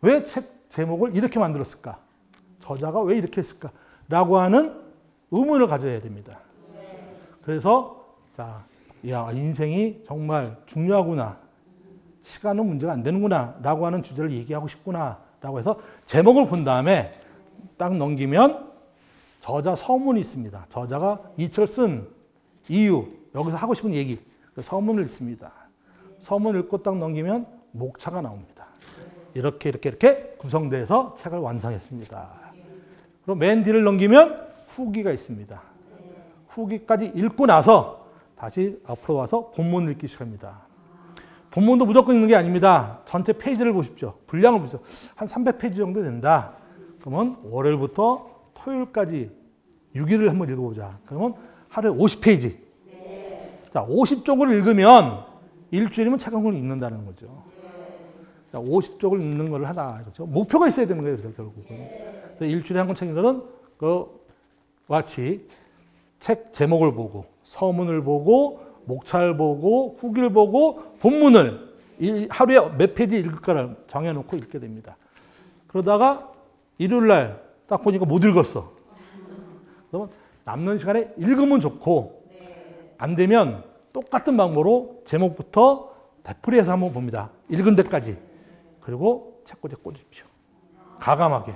왜 책 제목을 이렇게 만들었을까? 저자가 왜 이렇게 했을까? 라고 하는 의문을 가져야 됩니다. 그래서 인생이 정말 중요하구나. 시간은 문제가 안 되는구나. 라고 하는 주제를 얘기하고 싶구나. 라고 해서 제목을 본 다음에 딱 넘기면 저자 서문이 있습니다. 저자가 이 책을 쓴 이유, 여기서 하고 싶은 얘기, 서문을 읽습니다. 서문을 읽고 딱 넘기면 목차가 나옵니다. 이렇게 구성돼서 책을 완성했습니다. 그리고 맨 뒤를 넘기면 후기가 있습니다. 후기까지 읽고 나서 다시 앞으로 와서 본문을 읽기 시작합니다. 본문도 무조건 읽는 게 아닙니다. 전체 페이지를 보십시오. 분량을 보십시오. 한 300페이지 정도 된다. 그러면 월요일부터 토요일까지 6일을 한번 읽어보자. 그러면 하루에 50페이지. 자, 50쪽을 읽으면 일주일이면 책 한 권을 읽는다는 거죠. 자, 50쪽을 읽는 걸 하나. 그렇죠? 목표가 있어야 되는 거예요, 결국은. 그래서 일주일에 한 권 책 읽는 건 같이 책 제목을 보고, 서문을 보고, 목차를 보고, 후기를 보고, 본문을 하루에 몇 페이지 읽을까를 정해놓고 읽게 됩니다. 그러다가 일요일 날 딱 보니까 못 읽었어. 그러면 남는 시간에 읽으면 좋고, 안 되면 똑같은 방법으로 제목부터 되풀이해서 한번 봅니다. 읽은 데까지. 그리고 책꽂이에 꽂으십시오. 가감하게.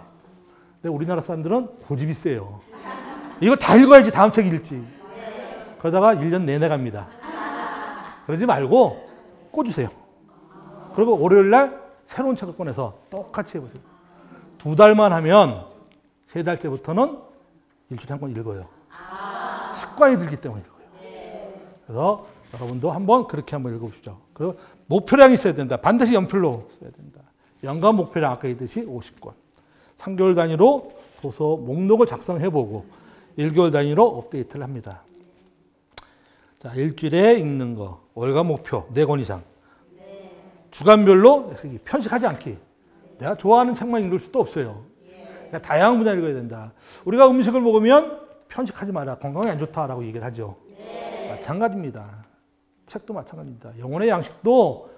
근데 우리나라 사람들은 고집이 세요. 이거 다 읽어야지 다음 책 읽지. 그러다가 1년 내내 갑니다. 그러지 말고 꽂으세요. 그리고 월요일 날 새로운 책을 꺼내서 똑같이 해보세요. 2달만 하면 3달째부터는 일주일에 한 권 읽어요. 습관이 들기 때문에 읽어요. 그래서 여러분도 그렇게 한번 읽어보십시오. 그리고 목표량이 있어야 된다. 반드시 연필로 써야 된다. 연간 목표량 아까 얘기했듯이 50권. 3개월 단위로 도서 목록을 작성해보고 1개월 단위로 업데이트를 합니다. 자, 일주일에 읽는 거, 월간 목표 4권 이상. 주간별로 편식하지 않기. 내가 좋아하는 책만 읽을 수도 없어요. 다양한 분야 읽어야 된다. 우리가 음식을 먹으면 편식하지 마라. 건강에 안 좋다라고 얘기를 하죠. 마찬가지입니다. 책도 마찬가지입니다. 영혼의 양식도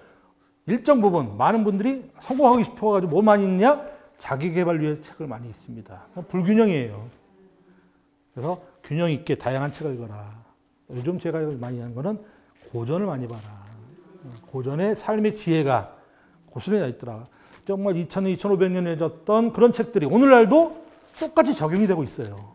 일정 부분 많은 분들이 성공하고 싶어가지고 뭐 많이 읽냐? 자기계발 위해 책을 많이 읽습니다. 불균형이에요. 그래서 균형 있게 다양한 책을 읽어라. 요즘 제가 많이 하는 거는 고전을 많이 봐라. 고전의 삶의 지혜가 고스란히 나 있더라. 정말 2000년, 2500년에 졌던 그런 책들이 오늘날도 똑같이 적용이 되고 있어요.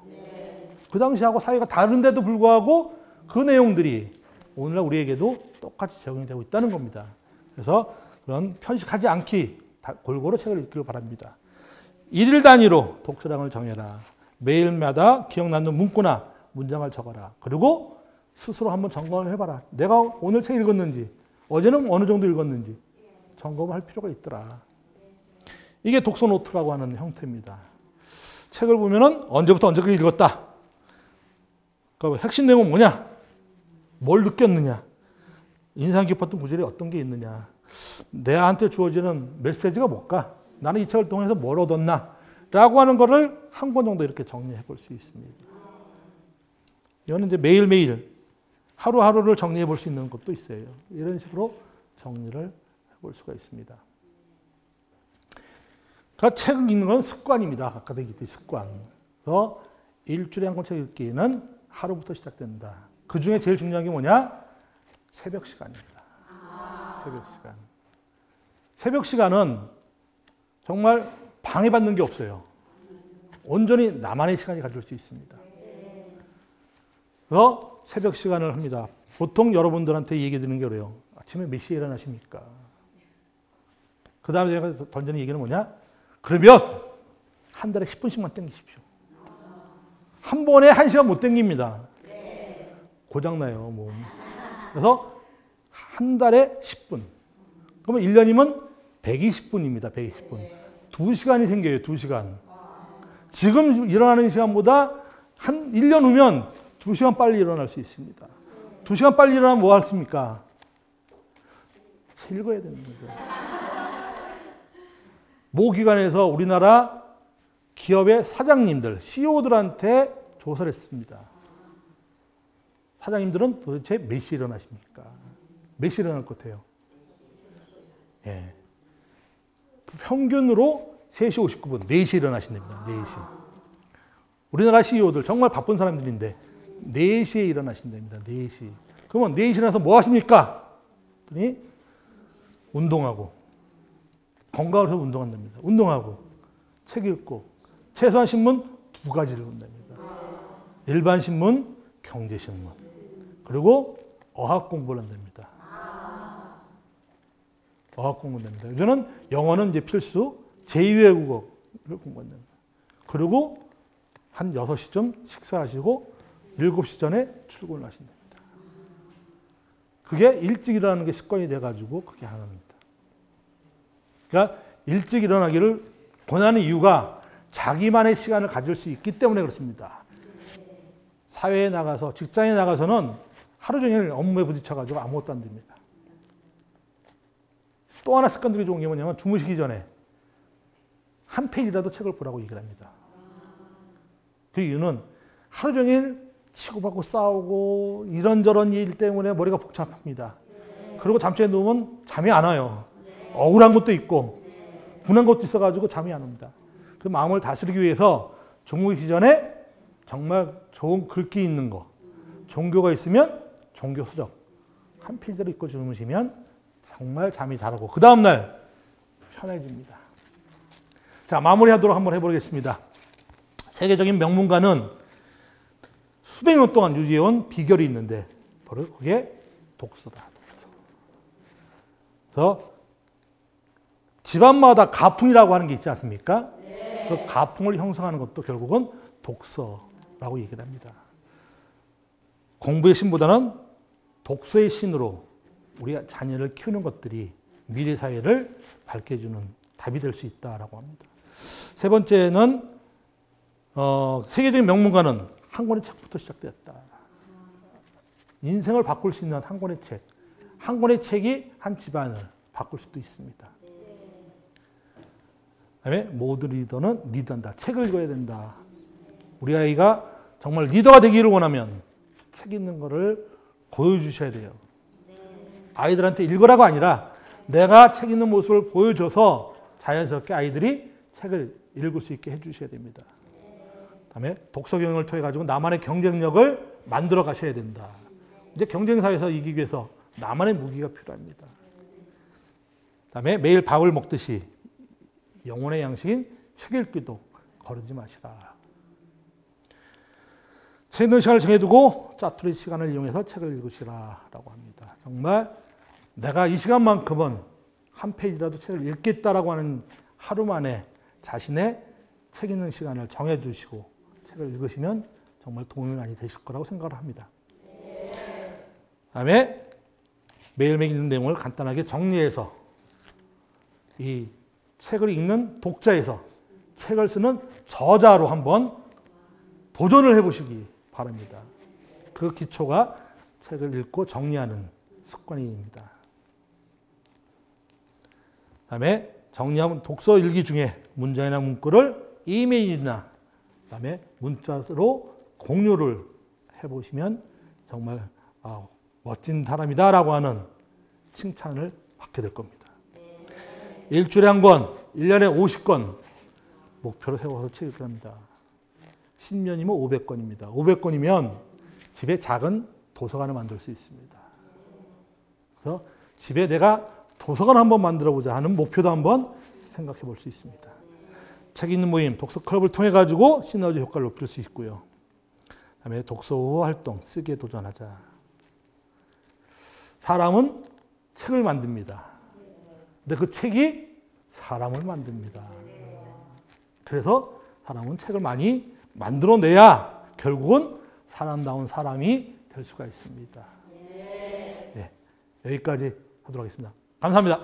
그 당시하고 사회가 다른데도 불구하고 그 내용들이 오늘날 우리에게도 똑같이 적용이 되고 있다는 겁니다. 그래서 그런 편식하지 않기 골고루 책을 읽기를 바랍니다. 1일 단위로 독서량을 정해라. 매일마다 기억나는 문구나 문장을 적어라. 그리고 스스로 한번 점검을 해봐라. 내가 오늘 책 읽었는지, 어제는 어느 정도 읽었는지 점검을 할 필요가 있더라. 이게 독서 노트라고 하는 형태입니다. 책을 보면은 언제부터 언제까지 읽었다. 그 핵심 내용은 뭐냐? 뭘 느꼈느냐? 인상 깊었던 구절이 어떤 게 있느냐. 내한테 주어지는 메시지가 뭘까? 나는 이 책을 통해서 뭘 얻었나? 라고 하는 거를 한 권 정도 이렇게 정리해 볼 수 있습니다. 이거는 이제 매일매일 하루하루를 정리해 볼 수 있는 것도 있어요. 이런 식으로 정리를 해 볼 수가 있습니다. 그러니까 책 읽는 건 습관입니다. 아까도 얘기했듯이 습관. 그래서 일주일에 한 권 책 읽기는 하루부터 시작된다. 그 중에 제일 중요한 게 뭐냐? 새벽 시간입니다. 새벽 시간. 새벽 시간은 정말 방해받는 게 없어요. 온전히 나만의 시간이 가질 수 있습니다. 그래서 새벽 시간을 합니다. 보통 여러분들한테 얘기 드리는 게 그래요. 아침에 몇 시에 일어나십니까? 그 다음에 제가 던지는 얘기는 뭐냐? 그러면 한 달에 10분씩만 땡기십시오. 한 번에 1시간 못 땡깁니다. 고장나요, 몸. 그래서 한 달에 10분. 그러면 1년이면 120분입니다. 120분. 2시간이 생겨요. 2시간. 지금 일어나는 시간보다 한 1년 후면 2시간 빨리 일어날 수 있습니다. 2시간 빨리 일어나면 뭐 하십니까? 책 읽어야 되는 거죠. 모 기관에서 우리나라 기업의 사장님들, CEO들한테 조사를 했습니다. 사장님들은 도대체 몇 시에 일어나십니까? 몇 시에 일어날 것 같아요? 예. 평균으로 3시 59분, 4시에 일어나신답니다. 4시. 우리나라 CEO들 정말 바쁜 사람들인데 4시에 일어나신답니다. 4시. 그러면 4시에 일어나서 뭐 하십니까? 그랬더니 운동하고 건강을 위해서 운동한답니다. 운동하고 책 읽고 최소한 신문 2가지를 본답니다. 일반 신문, 경제신문. 그리고 어학 공부를 한답니다. 어학 공부합니다. 저는 영어는 이제 필수, 제2외국어를 공부한답니다. 그리고 한 6시쯤 식사하시고 7시 전에 출근을 하신답니다. 그게 일찍 일어나는 게 습관이 돼가지고 그게 하는 겁니다. 그러니까 일찍 일어나기를 권하는 이유가 자기만의 시간을 가질 수 있기 때문에 그렇습니다. 사회에 나가서, 직장에 나가서는 하루 종일 업무에 부딪혀가지고 아무것도 안 됩니다. 또 하나 습관들이 좋은 게 뭐냐면 주무시기 전에 한 페이지라도 책을 보라고 얘기를 합니다. 그 이유는 하루 종일 치고받고 싸우고 이런저런 일 때문에 머리가 복잡합니다. 그리고 잠자리에 누우면 잠이 안 와요. 억울한 것도 있고 분한 것도 있어가지고 잠이 안 옵니다. 그 마음을 다스리기 위해서 주무시기 전에 정말 좋은 글귀 있는 거, 종교가 있으면 종교 서적 한 페이지를 읽고 주무시면 정말 잠이 잘 오고 그 다음날 편해집니다. 자, 마무리하도록 한번 해보겠습니다. 세계적인 명문가는 수백 년 동안 유지해온 비결이 있는데 바로 그게 독서다. 독서. 그래서 집안마다 가풍이라고 하는 게 있지 않습니까? 네. 그 가풍을 형성하는 것도 결국은 독서라고 얘기를 합니다. 공부의 신보다는 독서의 신으로 우리가 자녀를 키우는 것들이 미래 사회를 밝게 해주는 답이 될 수 있다라고 합니다. 세 번째는 세계적인 명문가는 한 권의 책부터 시작되었다. 인생을 바꿀 수 있는 한 권의 책. 한 권의 책이 한 집안을 바꿀 수도 있습니다. 그다음에 모든 리더는 리더한다. 책을 읽어야 된다. 우리 아이가 정말 리더가 되기를 원하면 책 읽는 거를 보여주셔야 돼요. 아이들한테 읽으라고 아니라 내가 책 읽는 모습을 보여줘서 자연스럽게 아이들이 책을 읽을 수 있게 해주셔야 됩니다. 그다음에 독서 경영을 통해 가지고 나만의 경쟁력을 만들어 가셔야 된다. 이제 경쟁사회에서 이기기 위해서 나만의 무기가 필요합니다. 그다음에 매일 밥을 먹듯이 영혼의 양식인 책 읽기도 거르지 마시라. 책 읽는 시간을 정해두고 짜투리 시간을 이용해서 책을 읽으시라라고 합니다. 정말 내가 이 시간만큼은 한 페이지라도 책을 읽겠다라고 하는 하루 만에 자신의 책 읽는 시간을 정해두시고 책을 읽으시면 정말 도움이 많이 되실 거라고 생각을 합니다. 그다음에 매일매일 읽는 내용을 간단하게 정리해서 이 책을 읽는 독자에서 책을 쓰는 저자로 한번 도전을 해보시기 바랍니다. 그 기초가 책을 읽고 정리하는 습관입니다. 그다음에 정리하면 독서 일기 중에 문장이나 문구를 이메일이나 그다음에 문자로 공유를 해보시면 정말 멋진 사람이다라고 하는 칭찬을 받게 될 겁니다. 일주일에 한 권, 1년에 50권 목표로 세워서 책 읽기 합니다. 10년이면 500권입니다. 500권이면 집에 작은 도서관을 만들 수 있습니다. 그래서 집에 내가 도서관 한번 만들어 보자 하는 목표도 한번 생각해 볼 수 있습니다. 책 읽는 모임, 독서 클럽을 통해 가지고 시너지 효과를 높일 수 있고요. 그다음에 독서 후 활동, 쓰기에 도전하자. 사람은 책을 만듭니다. 근데 그 책이 사람을 만듭니다. 그래서 사람은 책을 많이 만들어내야 결국은 사람다운 사람이 될 수가 있습니다. 네, 여기까지 하도록 하겠습니다. 감사합니다.